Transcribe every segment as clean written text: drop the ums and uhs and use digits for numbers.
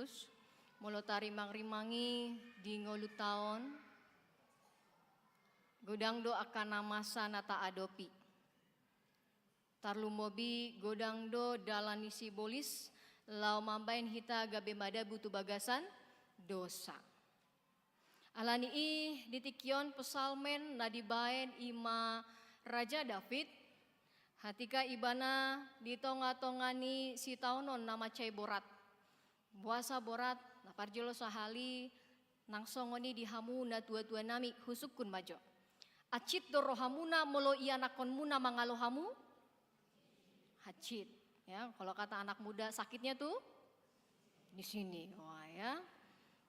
Kristus. Molo tarimang-rimangi di ngolu taon. Godang do akan namasa nata adopi. Tarlumobi godang do dalani sibolis. Lau mambain hita gabe mada butu bagasan dosa. Alani ditikyon pesalmen nadibaen ima Raja David. Hatika ibana ditonga-tongani si taunon nama cai borat. Buasa borat naparjolo sahali nang songoni dihamu na tua-tua nami husukun majo. Acit do rohamuna molo ianakon muna mangalohamu. Hacit. Ya, kalau kata anak muda sakitnya tuh di sini. Wah ya.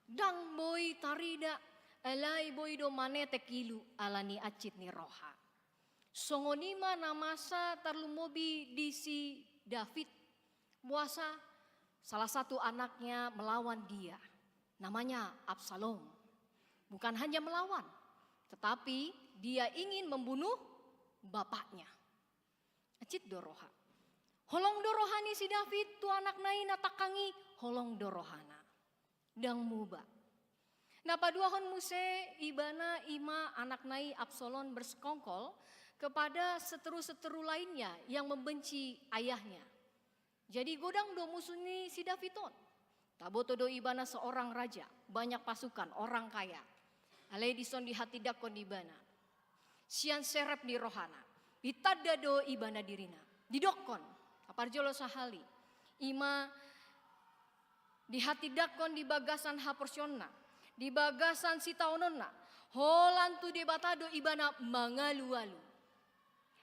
Dang boy tarida alai boy do mane tekilu alani acit ni roha. Songonima namasa tarlumobi di si David. Buasa salah satu anaknya melawan dia. Namanya Absalom. Bukan hanya melawan, tetapi dia ingin membunuh bapaknya. Acit doroha. Holong dorohani si David tu anak naina takangi holong dorohana. Dang muba. Nah paduahon muse ibana ima anak nai Absalom bersekongkol kepada seteru-seteru lainnya yang membenci ayahnya. Jadi godang do musuni si Davidon. Taboto do ibana seorang raja, banyak pasukan, orang kaya. Ale dison di hati dakon ibana. Sian serep di rohana. Itada do ibana dirina. Didokon. Aparjolo sahali. Ima di hati dakon di bagasan haporsionna. Di bagasan si taononna. Holan tu debatado ibana mangalu-alu.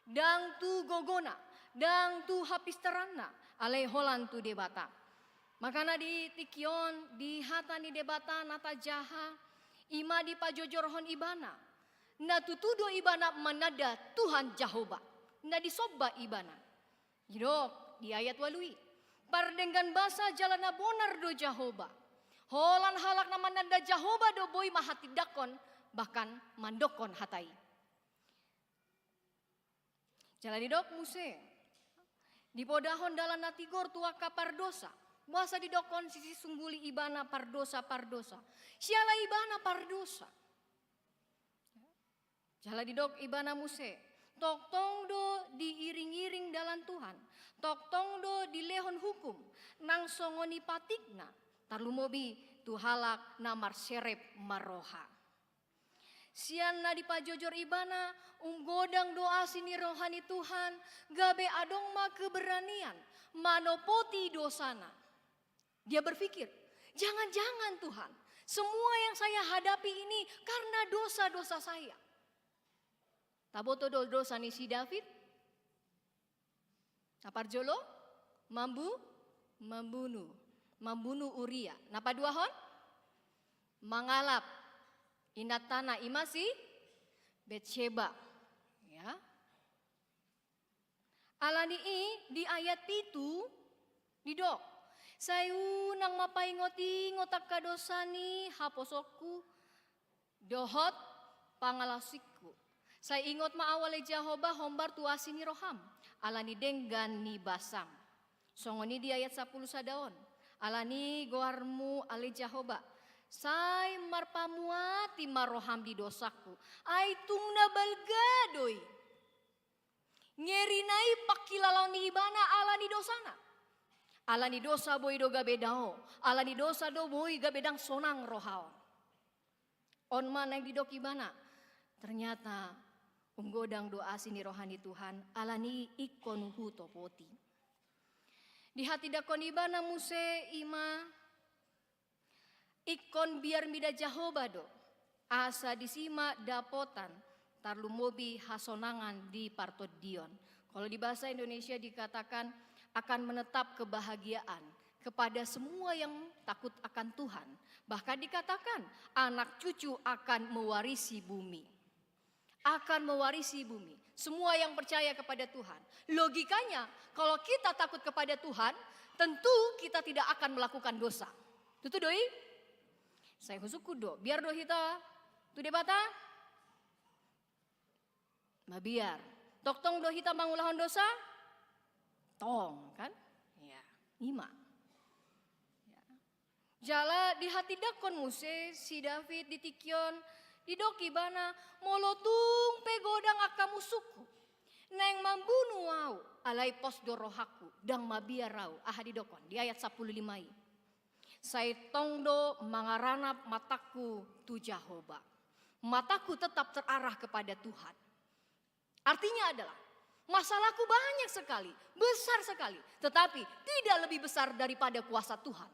Dang tu gogona. Dang tu hapisterana. Ale holan tu debata. Makana di tikyon, di hata ni debata nata jaha. Ima di pajojorhon ibana. Na tutudo ibana manada Tuhan Jehovah. Na disobba ibana. Jidok di ayat walui. Pardenggan basa jalana bonar do Jehovah. Holan halak na manada Jehovah do boy mahatidakon. Bahkan mandokon hatai. Jalani dok muse. Di podahon dalan natigor tua kapar dosa. Buasa didokon sisi sungguli ibana pardosa. Siala ibana pardosa. Jala didok ibana muse. Tok tong do diiring-iring dalam Tuhan. Tok tong do dilehon hukum. Nang songoni patikna. Tarlumobi tuhalak namar serep maroha. Sian na di pajojor ibana. Unggodang doa sini rohani Tuhan. Gabe adong ma keberanian. Manopoti dosana. Dia berpikir. Jangan-jangan Tuhan. Semua yang saya hadapi ini karena dosa-dosa saya. Taboto do dosa ni si David. Aparjolo membunuh Uria. Napa duahon? Mangalap inatana imasi Betsheba. Ya. Alani di ayat pitu didok. Sayu nang mapaingoti ngotak kadosani haposokku dohot pangalasiku. Saya ingot maawale Jehovah hombar tuasini roham. Alani denggan ni basam. Songoni di ayat 10 sadaon. Alani goarmu ale Jehovah. Say marpamuati maroham di dosaku. Aitung na balgadoi. Ngerinai pakilalau ni ibana alani dosana. Alani dosa boy do gabedao. Alani dosa do boy gabedang sonang rohaon. On mana yang didok ibana. Ternyata unggodang doa sini rohani Tuhan alani ikon hutopoti. Di hati dakon ibana muse ima ikon biar mida Jehovah do. Asa disima dapotan tarlumobi hasonangan di partod dion. Kalau di bahasa Indonesia dikatakan akan menetap kebahagiaan kepada semua yang takut akan Tuhan. Bahkan dikatakan anak cucu akan mewarisi bumi. Akan mewarisi bumi. Semua yang percaya kepada Tuhan. Logikanya kalau kita takut kepada Tuhan, tentu kita tidak akan melakukan dosa. Tutu doi? Saya husuk kudo. Biar do kita tu debata. Mabiar. Tok tong do kita mangulahon dosa. Tong kan? Ya, 5. Ya. Jala di hati dakon muse si David di tikion di doki bana molotung pegodang aka musuku. Neng membunuh wau alai pos dorohaku dang mabia rau di dokon di ayat 15. Saya tongdo mangaranap mataku tu Jehovah. Mataku tetap terarah kepada Tuhan. Artinya adalah masalahku banyak sekali, besar sekali. Tetapi tidak lebih besar daripada kuasa Tuhan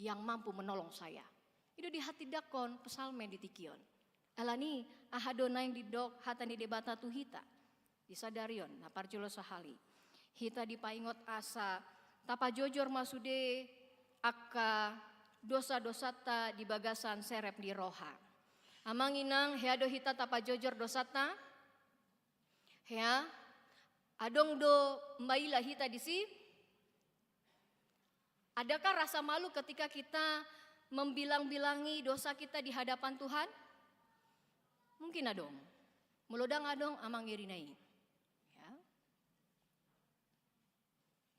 yang mampu menolong saya. Itu di hati dakon pesalme di tikion. Alani ahadona yang didok hatan di debata tu hita. Disadarion na parjulo sahali. Hita dipaingot asa tapa jojor masude aka dosa-dosata di bagasan serep di roha. Amang inang heado hita tapa jojor dosata. Hea adong do mbaila hita disi. Adakah rasa malu ketika kita membilang-bilangi dosa kita di hadapan Tuhan? Mungkin adong. Mulodang adong amang irinai. Ya.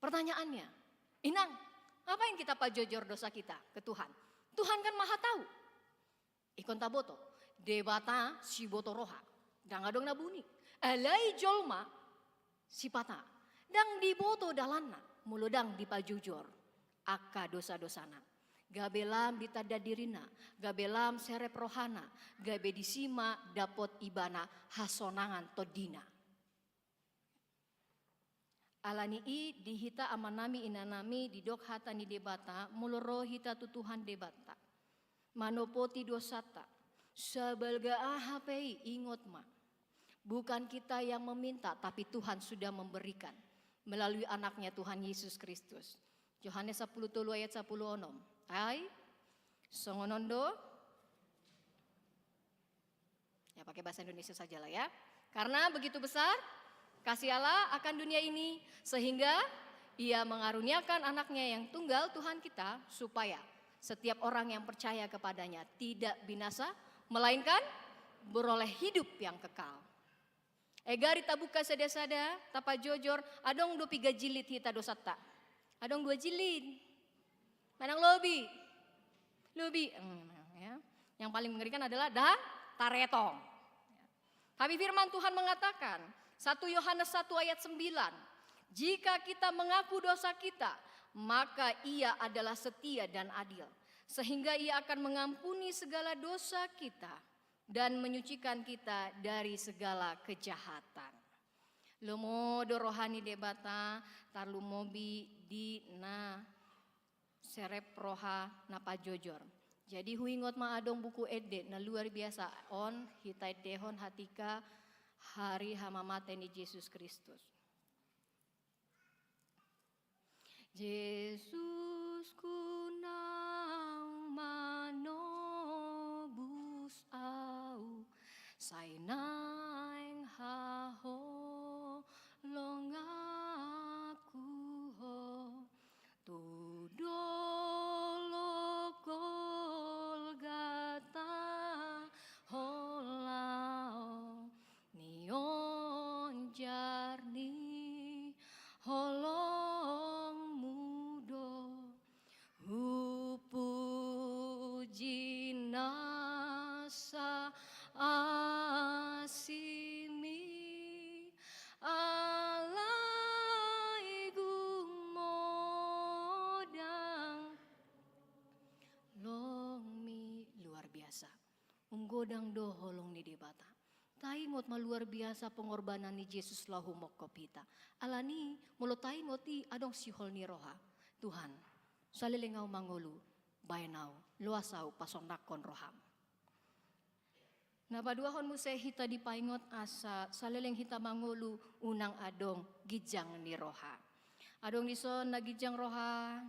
Pertanyaannya, inang, ngapain kita pajojor dosa kita ke Tuhan? Tuhan kan maha tahu. Ikon taboto, debata si boto roha. Dang adong nabuni. Alai jolma si pata. Dang diboto dalana. Mulodang dipajujor. Aka dosa-dosana. Gabelam ditadadirina. Gabelam serep rohana. Gabe disima dapot ibana hasonangan todina. Alani i dihita amanami inanami didok hata ni debata. Muloro hita tutuhan debata. Manopoti dosata. Sabalga ahapei ingot ma. Bukan kita yang meminta tapi Tuhan sudah memberikan. Melalui anaknya Tuhan Yesus Kristus. Yohanes 10 ayat 10 onom. Ay, songonondo. Ya pakai bahasa Indonesia saja lah ya. Karena begitu besar kasih Allah akan dunia ini. Sehingga ia mengaruniakan anaknya yang tunggal Tuhan kita. Supaya setiap orang yang percaya kepadanya tidak binasa. Melainkan beroleh hidup yang kekal. Egari tabuka sada-sada tapa jojor. Adong 2 jilid hita dosata. Adong 2 jilid. Manang lobi. Lobi. Ya. Yang paling mengerikan adalah taretong. Tapi firman Tuhan mengatakan. 1 Yohanes 1 ayat 9. Jika kita mengaku dosa kita. Maka ia adalah setia dan adil. Sehingga ia akan mengampuni segala dosa kita. Dan menyucikan kita dari segala kejahatan. Lomo dorohani debata tarlu mobi di na serep roha napa jojor. Jadi huingot ma adong buku ede na luar biasa on hitai dehon hatika hari hamamate ni Yesus Kristus. Yesus kunang manobus au sainaing haho longaku ho tudolo Golgata holao nion jarni holong mudo hupuji nasa asimi alai gumodang longmi luar biasa unggodang do holong ni debata taingot ma luar biasa pengorbanan ni Yesus lahu mokopita alani mulo taingot ti adong sihol ni roha Tuhan salilengau mangolu bayanau luasau pasondakon roham. Nah paduahon mo sa hita di paingot asa salileng hita mangulu unang adong gijang ni roha. Adong dison na gijang roha.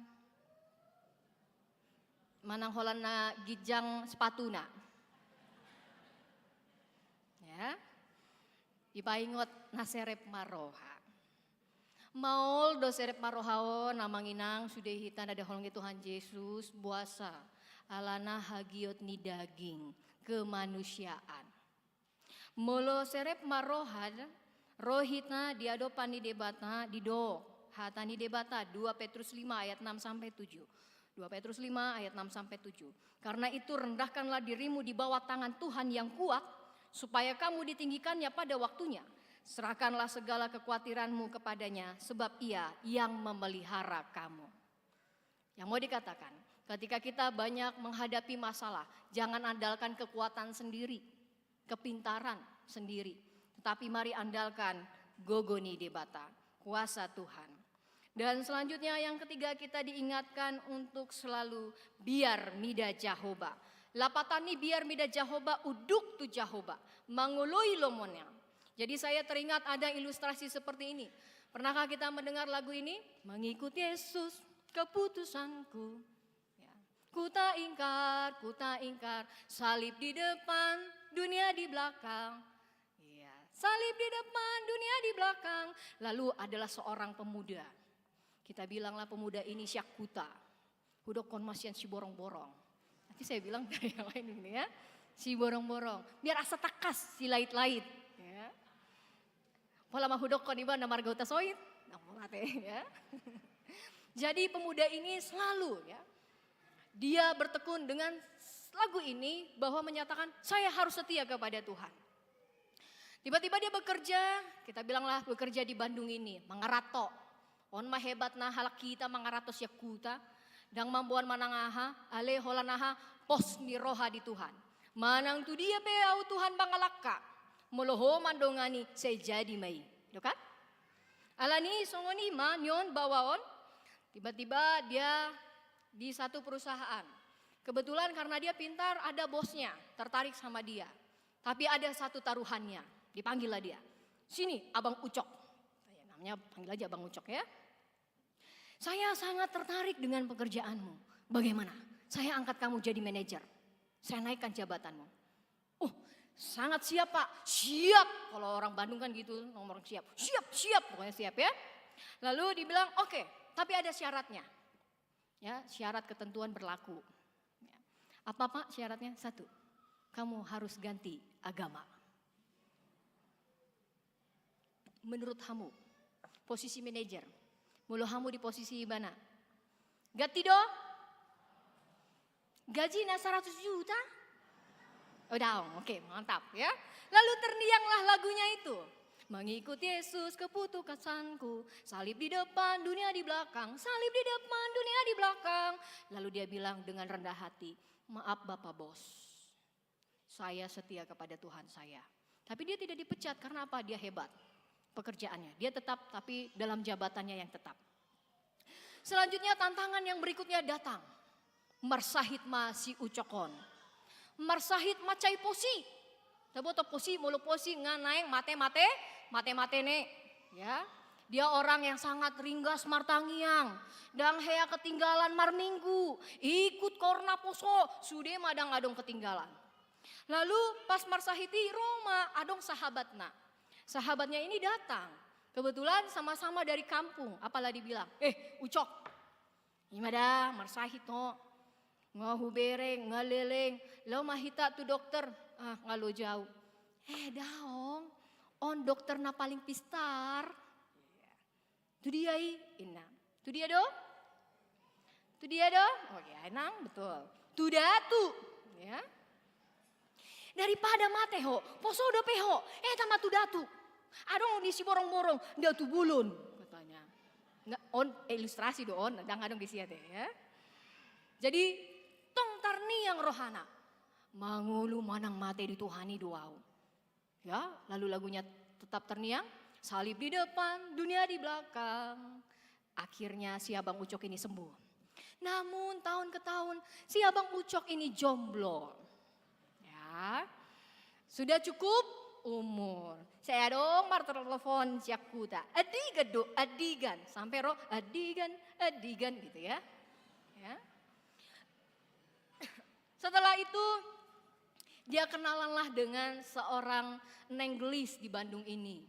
Manang holan na gijang sepatu na. Ya. Dipaingot na serep maroha. Maol do serep marohao namang inang sudah hita na dahol ng Tuhan Yesus buasa. Alana hagiot ni daging. Kemanusiaan. Molo serep marohad rohitna diadopan ni debata dido hatani debata 2 Petrus 5 ayat 6 sampai 7. 2 Petrus 5 ayat 6 sampai 7. Karena itu rendahkanlah dirimu di bawah tangan Tuhan yang kuat, supaya kamu ditinggikannya pada waktunya. Serahkanlah segala kekhawatiranmu kepadanya, sebab Ia yang memelihara kamu. Yang mau dikatakan, ketika kita banyak menghadapi masalah, jangan andalkan kekuatan sendiri, kepintaran sendiri. Tetapi mari andalkan gogoni debata, kuasa Tuhan. Dan selanjutnya yang ketiga kita diingatkan untuk selalu biar mida Jehovah. Lapatani biar mida Jehovah uduk tu Jehovah, mangului lomonnya. Jadi saya teringat ada ilustrasi seperti ini. Pernahkah kita mendengar lagu ini? Mengikut Yesus keputusanku. Ya. Ku tak ingkar, salib di depan, dunia di belakang. Ya. Salib di depan, dunia di belakang. Lalu adalah seorang pemuda. Kita bilanglah pemuda ini syakuta. Hudok konmasian si borong-borong. Nanti saya bilang dari yang lain ini ya. Si borong-borong. Biar asa takas si lait-lait. Ya. Pola mahudok kon iba namar gauta soit. Ya. Jadi pemuda ini selalu ya. Dia bertekun dengan lagu ini bahwa menyatakan saya harus setia kepada Tuhan. Tiba-tiba dia bekerja, kita bilanglah bekerja di Bandung ini, mangarato. On mahebat na halak kita mangaratos yakuta, dang mambuan manangaha, ale holanaha pos ni roha di Tuhan. Manang tu dia be au Tuhan bangalaka, moloho mandongani saya jadi mai, do kan? Alani songoni ma nyon bawaon, tiba-tiba dia di satu perusahaan. Kebetulan karena dia pintar ada bosnya tertarik sama dia. Tapi ada satu taruhannya, dipanggillah dia. Sini Abang Ucok, namanya panggil aja Abang Ucok ya. Saya sangat tertarik dengan pekerjaanmu. Bagaimana? Saya angkat kamu jadi manajer. Saya naikkan jabatanmu. Oh, sangat siap Pak. Siap. Kalau orang Bandung kan gitu, nomor siap. Siap. Pokoknya siap ya. Lalu dibilang oke, tapi ada syaratnya. Ya, syarat ketentuan berlaku. Ya. Apa Pak syaratnya? 1, kamu harus ganti agama. Menurut kamu, posisi manajer. Mulu kamu di posisi mana? Ganti dong. Gaji 100 juta? Udah, oke, mantap ya. Lalu ternianglah lagunya itu. Mengikut Yesus keputusanku, salib di depan, dunia di belakang, salib di depan, dunia di belakang. Lalu dia bilang dengan rendah hati, maaf Bapak Bos, saya setia kepada Tuhan saya. Tapi dia tidak dipecat karena apa? Dia hebat. Pekerjaannya, dia tetap tapi dalam jabatannya yang tetap. Selanjutnya tantangan yang berikutnya datang. Marsahit ma si ucokon. Marsahit macai posi. Taboto posi mulu posi nganaeng mate ne. Ya. Dia orang yang sangat ringgas martangiang. Dang hea ketinggalan mar minggu. Ikut korna poso. Sude madang adong ketinggalan. Lalu pas marsahiti Roma adong sahabatna. Sahabatnya ini datang, kebetulan sama-sama dari kampung, apalah dibilang, Ucok, imada marsahit no, ngahubereng, ngaleleng, lo mahita tu dokter, ngalo jauh. Daong, on dokter na paling pistar, tu dia ina, tu dia do, oh ya enang betul, tu datu, ya. Daripada mateho, poso do peho, tama tu datu. Adong di si borong-borong, datu bulun katanya. Nggak on ilustrasi do on, adang di sia teh ya. Jadi tong tarni yang rohana. Mangulu manang mate dituhani doau. Ya, lalu lagunya tetap terniang, salib di depan, dunia di belakang. Akhirnya si Abang Ucok ini sembuh. Namun tahun ke tahun si Abang Ucok ini jomblo. Sudah cukup umur. Saya dong mar telepon siakuta. Adigan sampai roh adigan gitu ya. Ya. Setelah itu dia kenalanlah dengan seorang nenggelis di Bandung ini.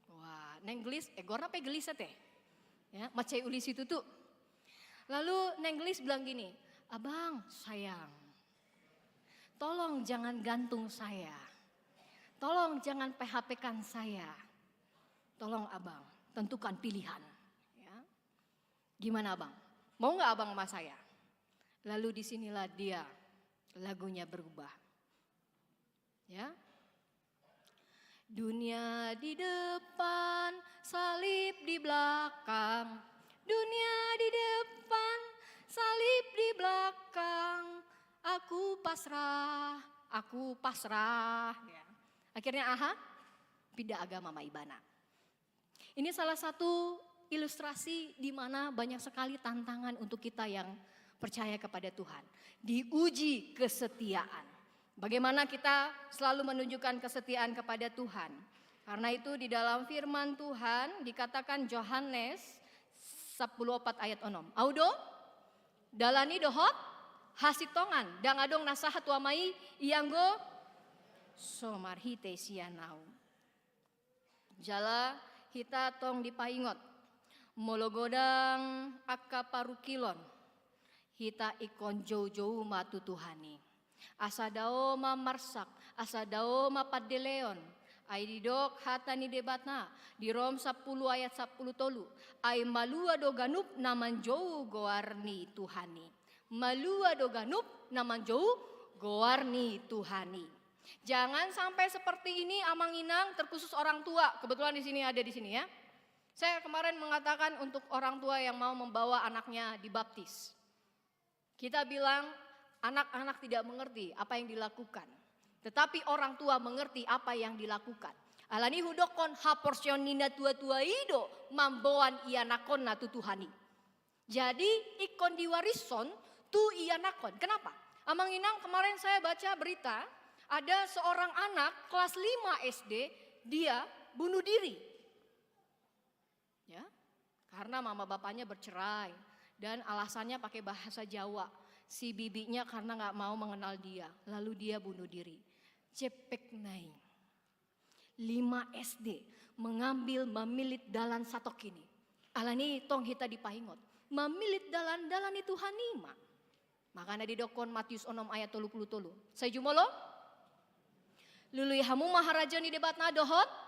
Wah, nenggelis gorna pe gelis teh. Ya, macai ulis itu tuh. Lalu nenggelis bilang gini, "Abang, sayang. Tolong jangan gantung saya. Tolong jangan PHP-kan saya. Tolong Abang, tentukan pilihan." Ya. Gimana abang? Mau nggak abang sama saya? Lalu disinilah dia lagunya berubah. Ya. Dunia di depan, salib di belakang. Dunia di depan, salib di belakang. Aku pasrah, aku pasrah. Ya. Akhirnya pindah agama Maibana. Ini salah satu ilustrasi di mana banyak sekali tantangan untuk kita yang percaya kepada Tuhan. Diuji kesetiaan. Bagaimana kita selalu menunjukkan kesetiaan kepada Tuhan. Karena itu di dalam firman Tuhan dikatakan Yohanes 14 ayat 6. Audo, dalani dohot, hasitongan, dangadong nasahat wamai, ianggo, somarhite sianau. Jala hita tong dipaingot, mologodang akka parukilon, hita ikon jauh-jauh matu Tuhani. Asadao mamarsak, asadao mapadeleon, ay didok hatani debatna, di Rom 10 ayat 10 tolu, ay malua do ganup naman jauh goarni Tuhani. Malua do ganup naman jauh goarni Tuhani. Jangan sampai seperti ini Amang Inang, terkhusus orang tua. Kebetulan di sini ada di sini ya. Saya kemarin mengatakan untuk orang tua yang mau membawa anaknya dibaptis. Kita bilang anak-anak tidak mengerti apa yang dilakukan. Tetapi orang tua mengerti apa yang dilakukan. Alani hudokon ha porsion nina tua-tua ido mamboan ianakon na tutuhani. Jadi ikon diwarison tu ianakon. Kenapa? Amang Inang, kemarin saya baca berita ada seorang anak kelas 5 SD dia bunuh diri. Ya, karena mama bapaknya bercerai dan alasannya pakai bahasa Jawa. Si bibinya karena gak mau mengenal dia, lalu dia bunuh diri. Cepek naing. 5 SD mengambil mamilit dalan satok ini. Alani tong hita dipahingot. Mamilit dalan itu hanima. Makanya didokon Matius 6 ayat 30. Saya jumolo. Lului hamu maharaja ni debat na dohot.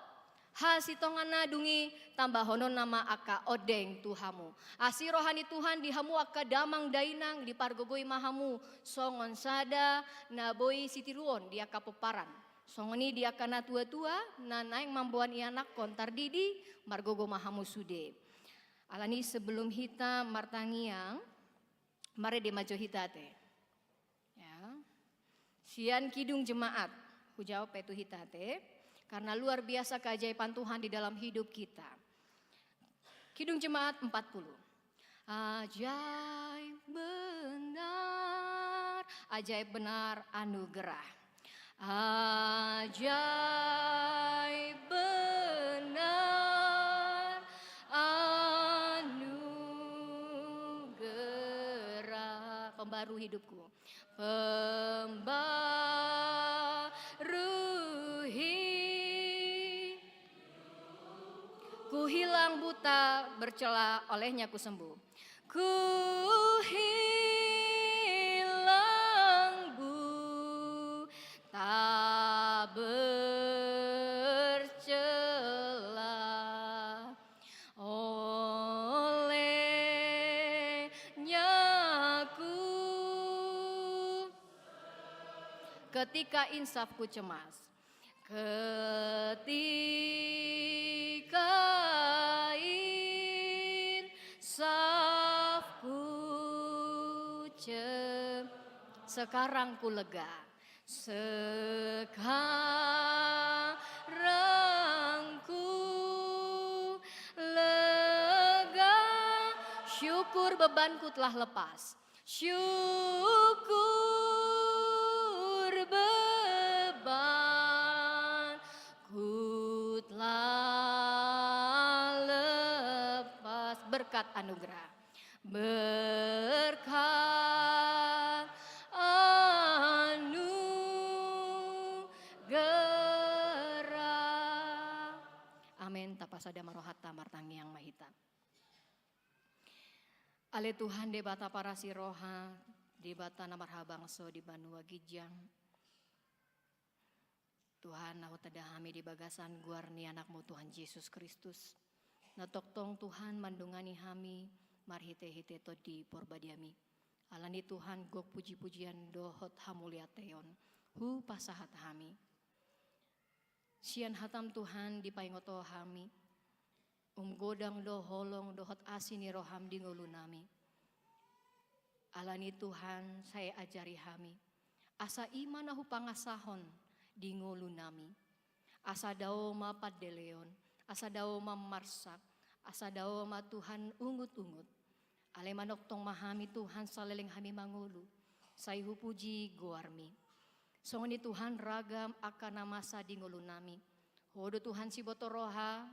Hasitongana dungi tambah honon nama aka odeng tuhamu. Asi rohani Tuhan dihamu aka damang dainang di pargogoi mahamu. Songon sada naboi sitiruon dia kapeparan. Songoni dia kana tua-tua na naing mambuan ianak kontar didi margogo mahamu sude. Alani sebelum hita martangiang mare de majo hitate. Ya. Sian kidung jemaat hujau petu hitate. Karena luar biasa keajaiban Tuhan di dalam hidup kita. Kidung Jemaat 40. Ajaib benar anugerah. Ajaib benar anugerah. Pembaru hidupku. Pembaru hidup. Ku hilang buta, bercela, olehnya ku sembuh. Ku hilang buta, bercela, olehnya ku. Ketika insafku cemas, ketika sekarang ku lega. Sekarang ku lega. Syukur bebanku telah lepas. Syukur bebanku telah lepas. Berkat anugerah. Berkat anugerah. Amin. Tapasada marohata martangiang mahita. Ale Tuhan debata para siroha, debata namar habangso di Banua Gijang. Tuhan aku tadahami di bagasan guarni anakmu Tuhan Yesus Kristus. Natoktong Tuhan mandungani hami marhite-hite to di porbadiami. Alani Tuhan gok puji-pujian dohot hamulia teon. Hu pasahat hami. Sian hatam Tuhan di paingoto hami. Godang do holong dohot asini roham di ngulu nami. Alani Tuhan saya ajari hami. Asa iman ahu pangasahon di ngulu nami. Asa dao ma padeleon. Asa dao ma marsak. Asa dao ma Tuhan ungut-ungut. Ale manok tong mahami Tuhan saleleng hami mangulu. Sayhu puji guarmi. Songoni Tuhan ragam akan masa di ngulu nami. Hodo Tuhan si boto roha,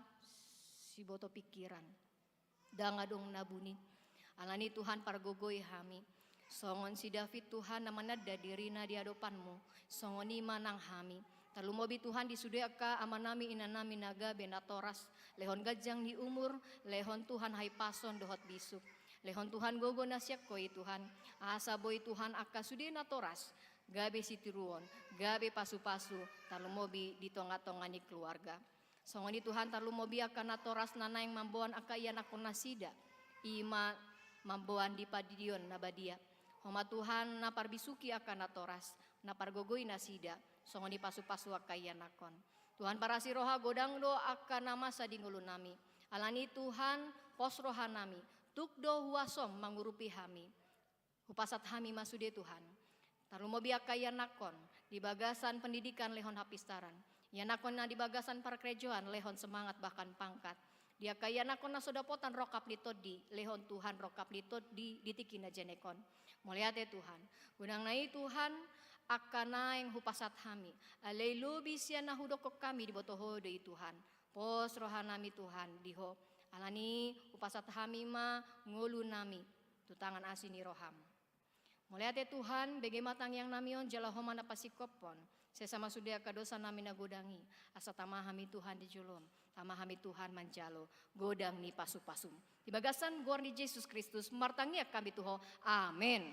si boto pikiran. Dangadong nabuni. Alani Tuhan pargogoy hami. Songon si David Tuhan namana dadirina di hadapanmu. Songoni manang hami. Talumobi Tuhan di sudeka amanami inanami naga benatoras. Lehon gajang di umur, lehon Tuhan hai pason dohot bisuk. Lehon Tuhan gogo nasyak koi Tuhan. Asa boy Tuhan akka sudena toras. Gabe sitiruon, gabe pasu-pasu, talumobi di tonga-tongani keluarga. Songoni Tuhan talumobi akan natoras nana yang mamboan aka iyan ako nasida. Ima mamboan di padidion nabadia. Homa Tuhan naparbisuki akan natoras, napargogoy nasida. Songoni pasu-pasu aka iyan akon. Tuhan parasi roha godang do akan nama sa dingulu nami. Alani Tuhan pos roha nami. Tukdo huasom mangurupi hami. Hupasat hami masude Tuhan. Tarumobi aka yanakon di bagasan pendidikan lehon hapistaran. Yanakon na di bagasan parkrejoan lehon semangat bahkan pangkat. Dia kaya yanakon na sodapotan rokap litod di lehon Tuhan rokap litod di ditikina jenekon. Muliate Tuhan. Gunang nai Tuhan akana yang hupasat hami. Alelubi siya na hudokok kami di botoho dei Tuhan. Pos rohanami Tuhan diho. Alani hupasat hami ma ngulu nami. Tutangan asini roham. Muliate Tuhan, begematang yang namion jala homa na pasikopon. Sesama sudia kadosa nami na godangi. Asa tamahami Tuhan di julom. Tamahami Tuhan manjalo. Godang ni pasu-pasum. Di bagasan gor ni Yesus Kristus. Martangiak kami tuho. Amin.